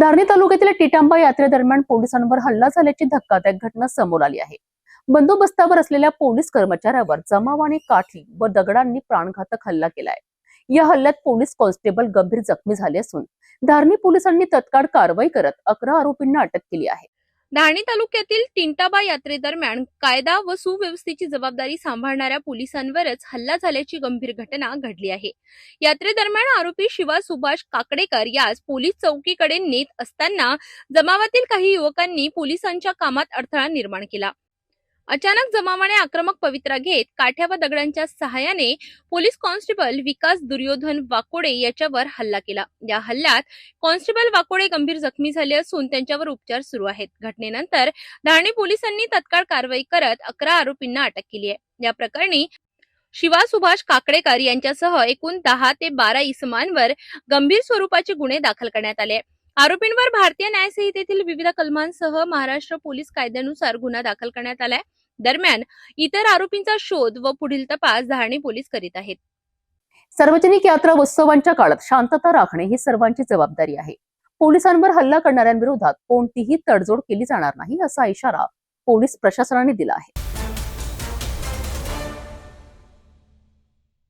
धारणी तालुक्यातील टिटांबा यात्रेदरम्यान पोलिसांवर हल्ला झाल्याची धक्कादायक घटना समोर आली आहे। बंदोबस्तावर असलेल्या पोलीस कर्मचाऱ्यावर जमावाने काठी व दगडांनी प्राणघातक हल्ला केलाय। या हल्ल्यात पोलीस कॉन्स्टेबल गंभीर जखमी झाले असून धारणी पोलिसांनी तत्काळ कारवाई करत 11 आरोपींना अटक केली आहे। धारणी तालुक्यातील टिंटाबा यात्रेदरम्यान कायदा व सुव्यवस्थेची जबाबदारी सांभाळणाऱ्या पोलिसांवरच हल्ला झाल्याची गंभीर घटना घडली आहे। यात्रेदरम्यान आरोपी शिवा सुभाष काकडेकर यास पोलीस चौकीकडे नेत असताना जमावातील काही युवकांनी पोलिसांच्या कामात अडथळा निर्माण केला। अचानक जमावाने आक्रमक पवित्रा घेत काठ्या व दगडांच्या सहाय्याने पोलीस कॉन्स्टेबल विकास दुर्योधन वाकोडे याच्यावर हल्ला केला। या हल्ल्यात कॉन्स्टेबल वाकोडे गंभीर जखमी झाले असून त्यांच्यावर उपचार सुरू आहेत। घटनेनंतर धारणी पोलिसांनी तत्काळ कारवाई करत 11 आरोपींना अटक केली आहे। या प्रकरणी शिवा सुभाष काकडेकर यांच्यासह एकूण 10 ते 12 इसमांवर गंभीर स्वरूपाचे गुन्हे दाखल करण्यात आले। आरोपींवर भारतीय न्याय संहितेतील विविध कलमांसह महाराष्ट्र पोलीस कायद्यानुसार गुन्हा दाखल करण्यात आलाय। दरम्यान इतर आरोपींचा शोध व पुढील तपास धारणी पोलीस करीत आहेत। सार्वजनिक यात्रा उत्सवांच्या काळात शांतता राखणे ही सर्वांची जबाबदारी आहे। पोलिसांवर हल्ला करणाऱ्यांविरोधात कोणतीही तडजोड केली जाणार नाही असा इशारा पोलीस प्रशासनाने दिला आहे।